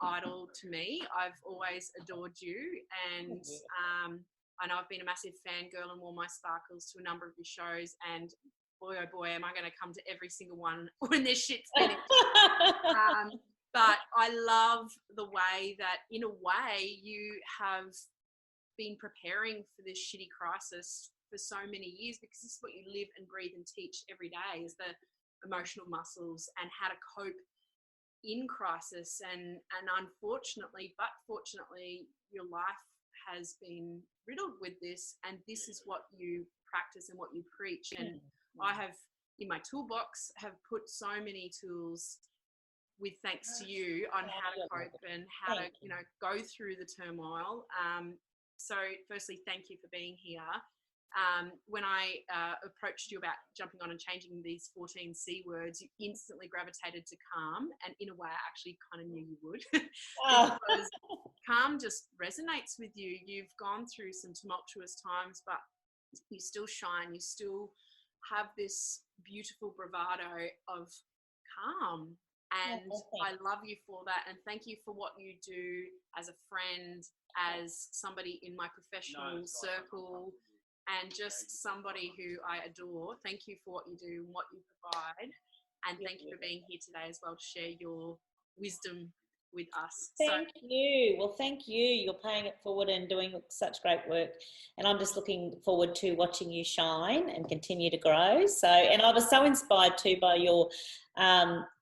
idol to me. I've always adored you, and I know I've been a massive fangirl and worn my sparkles to a number of your shows, and boy, oh boy, am I going to come to every single one when there's shit's finished. But I love the way that, in a way, you have been preparing for this shitty crisis for so many years, because this is what you live and breathe and teach every day, is the emotional muscles and how to cope in crisis. And unfortunately, but fortunately, your life has been riddled with this, and this is what you practice and what you preach. And I have, in my toolbox, have put so many tools with thanks to you on how to cope and how to, you know, go through the turmoil. So firstly, thank you for being here. When I approached you about jumping on and changing these 14 C words, you instantly gravitated to calm, and in a way I actually kind of knew you would. Because calm just resonates with you. You've gone through some tumultuous times, but you still shine. You still have this beautiful bravado of calm. And I love you for that. And thank you for what you do as a friend, as somebody in my professional circle, and just somebody who I adore. Thank you for what you do and what you provide. And thank you for being here today as well to share your wisdom with us. Thank you. Well, thank you. You're paying it forward and doing such great work. And I'm just looking forward to watching you shine and continue to grow. So, and I was so inspired too by your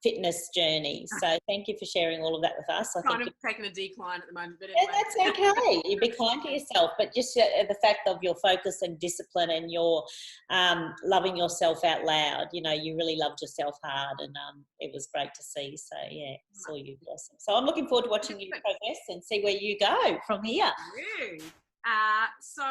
fitness journey. So thank you for sharing all of that with us. I kind think of taking a decline at the moment, but anyway. And that's okay. You be kind to yourself, but just the fact of your focus and discipline and your loving yourself out loud. You know, you really loved yourself hard, and it was great to see. So yeah, saw you blossom. So I'm looking forward to watching you progress and see where you go from here. So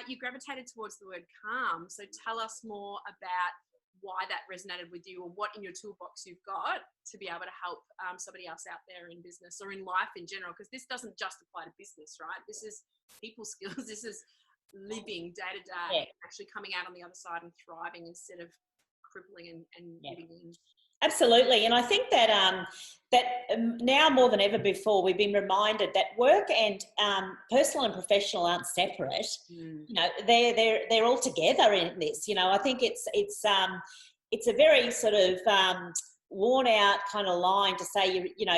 you gravitated towards the word calm. So tell us more about why that resonated with you, or what in your toolbox you've got to be able to help somebody else out there in business or in life in general, because this doesn't just apply to business, right? This is people skills. This is living day to day, actually coming out on the other side and thriving instead of crippling and giving in. Absolutely. And I think that now more than ever before, we've been reminded that work and personal and professional aren't separate. You know, they're all together in this. You know, I think it's a very sort of worn out kind of line to say you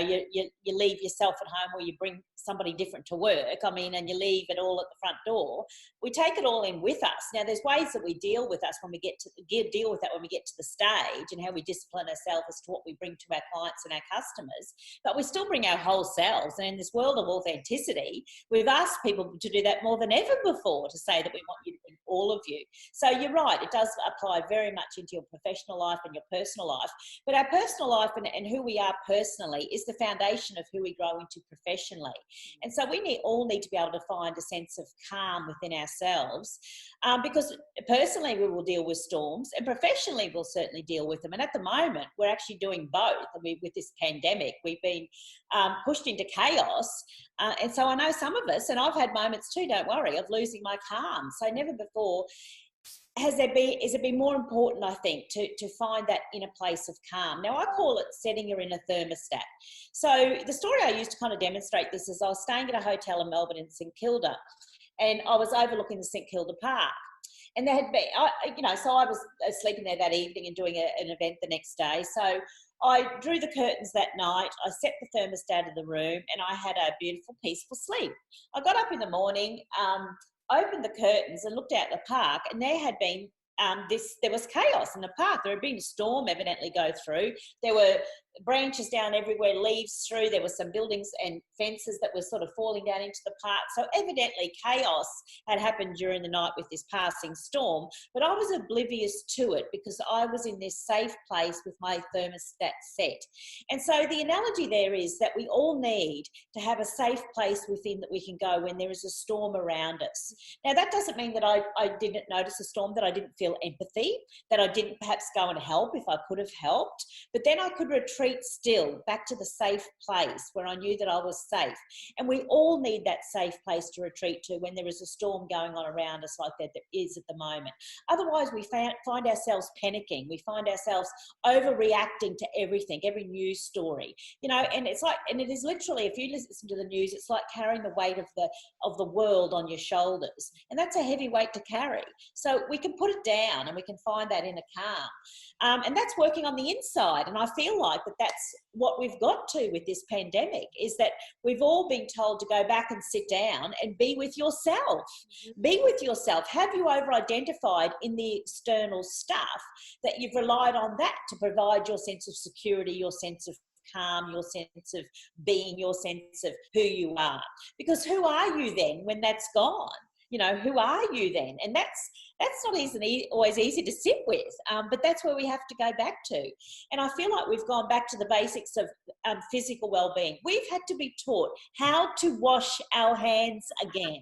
leave yourself at home, or you bring somebody different to work. I mean, and you leave it all at the front door. We take it all in with us. Now, there's ways that we deal with that when we get to the stage, and how we discipline ourselves as to what we bring to our clients and our customers. But we still bring our whole selves. And in this world of authenticity, we've asked people to do that more than ever before, to say that we want you to bring all of you. So you're right, it does apply very much into your professional life and your personal life. But our personal life and who we are personally is the foundation of who we grow into professionally. And so we all need to be able to find a sense of calm within ourselves, because personally we will deal with storms, and professionally we'll certainly deal with them. And at the moment, we're actually doing both. I mean, with this pandemic, we've been pushed into chaos. And so I know some of us, and I've had moments too, don't worry, of losing my calm. So never before has it been more important, I think, to find that inner place of calm. Now, I call it setting your inner thermostat. So the story I used to kind of demonstrate this is I was staying at a hotel in Melbourne in St Kilda, and I was overlooking the St Kilda Park. And there had been, so I was sleeping there that evening and doing an event the next day. So I drew the curtains that night, I set the thermostat of the room, and I had a beautiful, peaceful sleep. I got up in the morning, opened the curtains and looked out the park, and there had been there was chaos in the park. There had been a storm evidently go through. There were branches down everywhere, leaves through. There were some buildings and fences that were sort of falling down into the park. So evidently chaos had happened during the night with this passing storm, but I was oblivious to it because I was in this safe place with my thermostat set. And so the analogy there is that we all need to have a safe place within that we can go when there is a storm around us. Now, that doesn't mean that I didn't notice a storm, that I didn't feel empathy, that I didn't perhaps go and help if I could have helped, but then I could retreat retreat still, back to the safe place where I knew that I was safe. And we all need that safe place to retreat to when there is a storm going on around us like that there is at the moment. Otherwise, we find ourselves panicking. We find ourselves overreacting to everything, every news story, you know, and it's like, and it is literally, if you listen to the news, it's like carrying the weight of the world on your shoulders. And that's a heavy weight to carry. So we can put it down and we can find that inner calm. And that's working on the inside. And I feel like that's what we've got to with this pandemic, is that we've all been told to go back and sit down and be with yourself. Be with yourself. Have you over-identified in the external stuff that you've relied on that to provide your sense of security, your sense of calm, your sense of being, your sense of who you are? Because who are you then when that's gone? You know, who are you then? And that's not always easy to sit with, but that's where we have to go back to. And I feel like we've gone back to the basics of physical well-being. We've had to be taught how to wash our hands again.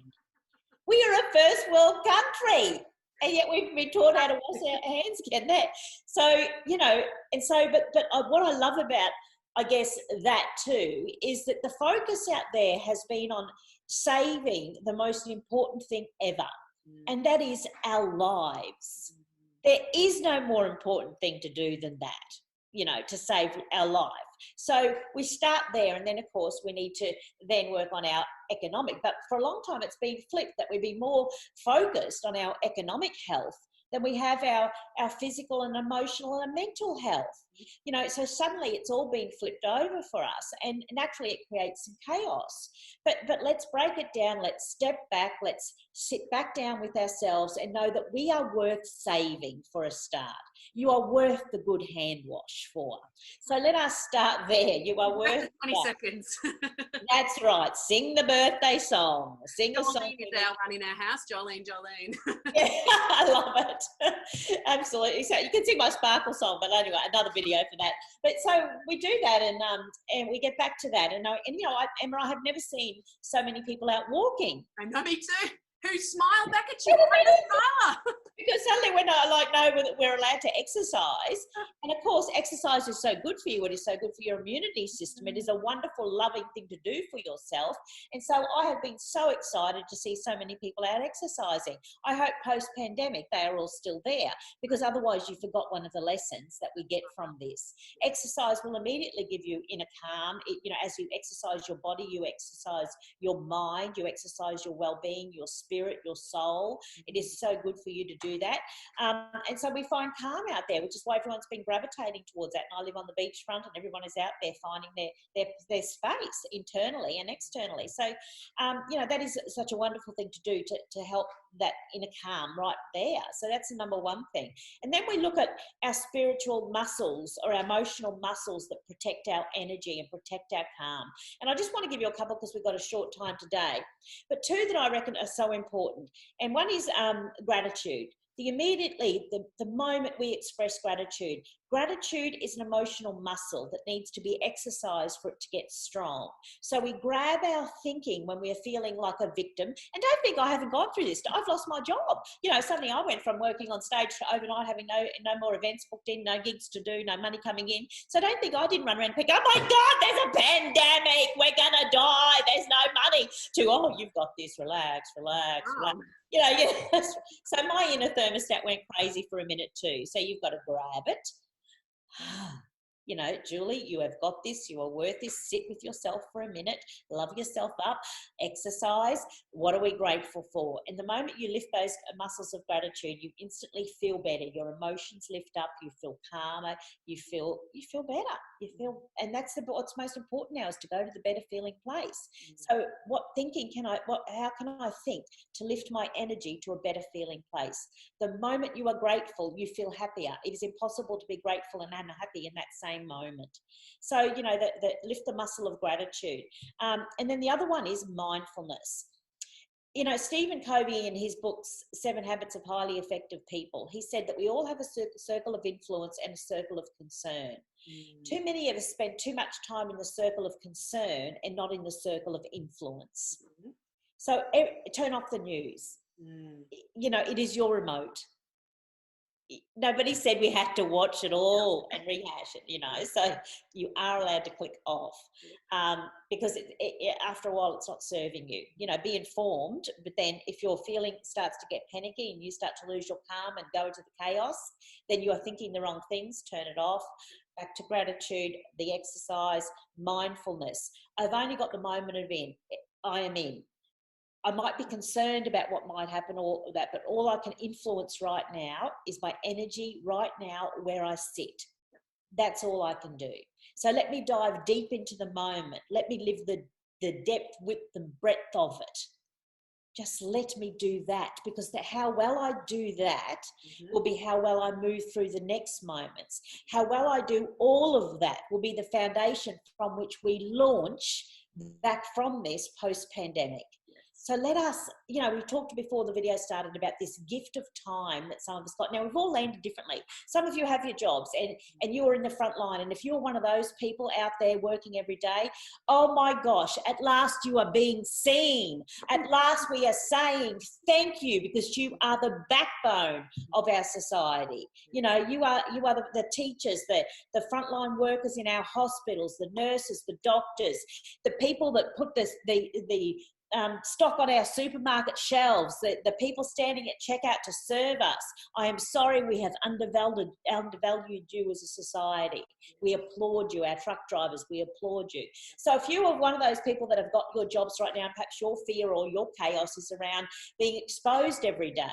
We are a first world country, and yet we've been taught how to wash our hands again there. So, you know, and so, but what I love about, I guess, that too, is that the focus out there has been on saving the most important thing ever, and that is our lives. There is no more important thing to do than that, you know, to save our life. So we start there, and then of course we need to then work on our economic. But for a long time it's been flipped, that we've been more focused on our economic health than we have our physical and emotional and mental health. You know, so suddenly it's all been flipped over for us, and naturally it creates some chaos. But let's break it down. Let's step back. Let's sit back down with ourselves and know that we are worth saving for a start. You are worth the good hand wash for. So let us start there. You are worth 20 seconds. That's right. Sing the birthday song. Sing a song. Jolene is our one in our house. Jolene. Yeah, I love it. Absolutely. So you can sing my Sparkle song, but anyway, another video for that. But so we do that, and we get back to that. And you know, Emma, I have never seen so many people out walking. I know, me too. Who smiled back at you? Because suddenly when I know that we're allowed to exercise, and of course exercise is so good for you, it is so good for your immunity system, it is a wonderful, loving thing to do for yourself. And so I have been so excited to see so many people out exercising. I hope post-pandemic they are all still there, because otherwise you forgot one of the lessons that we get from this. Exercise will immediately give you inner calm. You know, as you exercise your body, you exercise your mind, you exercise your well-being, your spirit, your soul. It is so good for you to do that. And so we find calm out there, which is why everyone's been gravitating towards that. And I live on the beachfront, and everyone is out there finding their space internally and externally. So, you know, that is such a wonderful thing to do to help that inner calm right there. So that's the number one thing. And then we look at our spiritual muscles, or our emotional muscles, that protect our energy and protect our calm. And I just want to give you a couple, because we've got a short time today, but two that I reckon are so important. And one is gratitude. The moment we express gratitude is an emotional muscle that needs to be exercised for it to get strong. So we grab our thinking when we're feeling like a victim. And don't think I haven't gone through this. I've lost my job. You know, suddenly I went from working on stage to overnight having no more events booked in, no gigs to do, no money coming in. So don't think I didn't run around and think, oh my God, there's a pandemic, we're going to die, there's no money, to, oh, you've got this, relax. You know, yes. So my inner thermostat went crazy for a minute too. So you've got to grab it. You know, Julie, you have got this. You are worth this. Sit with yourself for a minute. Love yourself up. Exercise. What are we grateful for? And the moment you lift those muscles of gratitude, you instantly feel better. Your emotions lift up. You feel calmer. You feel better. And that's what's most important now, is to go to the better feeling place. So how can I think to lift my energy to a better feeling place? The moment you are grateful, you feel happier. It is impossible to be grateful and unhappy in that same moment. So, you know, that lift the muscle of gratitude. And then the other one is mindfulness. You know, Stephen Covey, in his books, 7 Habits of Highly Effective People, he said that we all have a circle of influence and a circle of concern. Too many of us spend too much time in the circle of concern and not in the circle of influence. So turn off the news. You know, it is your remote. nobody said we had to watch it all and rehash it, you know, so you are allowed to click off, because after a while it's not serving you. You know, be informed, but then if your feeling starts to get panicky and you start to lose your calm and go into the chaos, then you are thinking the wrong things. Turn it off. Back to gratitude, the exercise, mindfulness. I've only got the moment I am in. I might be concerned about what might happen or that, but all I can influence right now is my energy right now where I sit. That's all I can do. So let me dive deep into the moment. Let me live the depth, width and breadth of it. Just let me do that, because how well I do that will be how well I move through the next moments. How well I do all of that will be the foundation from which we launch back from this post-pandemic. So let us, you know, we talked before the video started about this gift of time that some of us got. Now, we've all landed differently. Some of you have your jobs and you're in the front line. And if you're one of those people out there working every day, oh my gosh, at last you are being seen. At last we are saying thank you, because you are the backbone of our society. You know, you are the teachers, the frontline workers in our hospitals, the nurses, the doctors, the people that put the stock on our supermarket shelves, the people standing at checkout to serve us. I am sorry we have undervalued you as a society. We applaud you, our truck drivers, we applaud you. So if you are one of those people that have got your jobs right now, perhaps your fear or your chaos is around being exposed every day.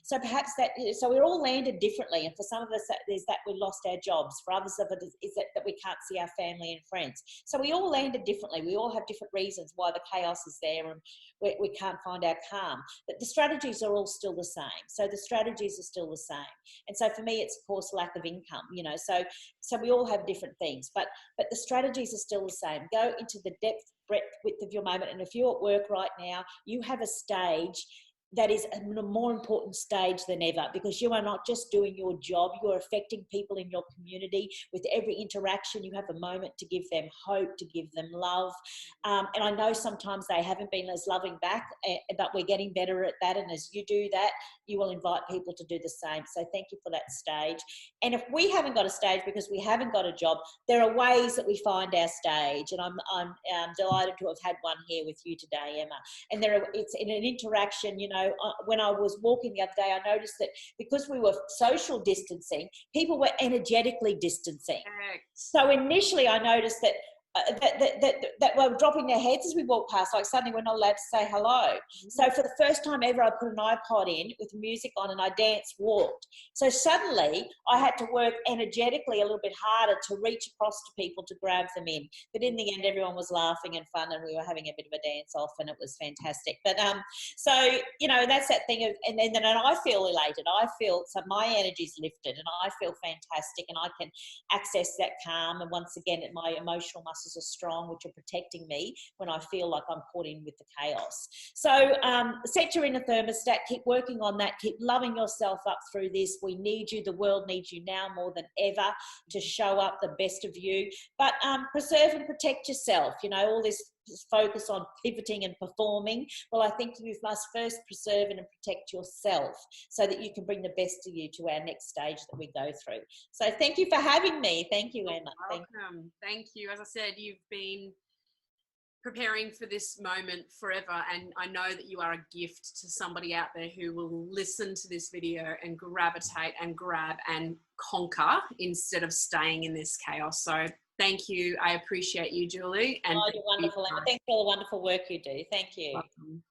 So perhaps so we're all landed differently. And for some of us, there's that we lost our jobs. For others of it is that we can't see our family and friends. So we all landed differently. We all have different reasons why the chaos is there and we can't find our calm. But the strategies are all still the same. So the strategies are still the same. And so for me, it's of course lack of income, you know, so we all have different things, but the strategies are still the same. Go into the depth, breadth, width of your moment. And if you're at work right now, you have a stage that is a more important stage than ever, because you are not just doing your job, you are affecting people in your community. With every interaction, you have a moment to give them hope, to give them love. And I know sometimes they haven't been as loving back, but we're getting better at that. And as you do that, you will invite people to do the same. So thank you for that stage. And if we haven't got a stage because we haven't got a job, there are ways that we find our stage. And I'm delighted to have had one here with you today, Emma. And it's in an interaction, you know. When I was walking the other day, I noticed that because we were social distancing, people were energetically distancing. So initially I noticed that that were dropping their heads as we walked past, like suddenly we're not allowed to say hello. So for the first time ever, I put an iPod in with music on and I dance walked. So suddenly I had to work energetically a little bit harder to reach across to people to grab them in. But in the end, everyone was laughing and fun and we were having a bit of a dance off and it was fantastic. But so, you know, that's that thing of, and then I feel elated. I feel, so my energy's lifted and I feel fantastic and I can access that calm. And once again, my emotional muscles are strong, which are protecting me when I feel like I'm caught in with the chaos. So set your inner thermostat, keep working on that, keep loving yourself up through this. We need you, the world needs you now more than ever to show up the best of you. But preserve and protect yourself. You know, all this focus on pivoting and performing. Well, I think you must first preserve and protect yourself so that you can bring the best of you to our next stage that we go through. So thank you for having me. Thank you, Emma. Welcome. Thank you. As I said, you've been preparing for this moment forever, and I know that you are a gift to somebody out there who will listen to this video and gravitate and grab and conquer instead of staying in this chaos. So thank you. I appreciate you, Julie. And you're wonderful, Emma. Thanks for all the wonderful work you do. Thank you. Welcome.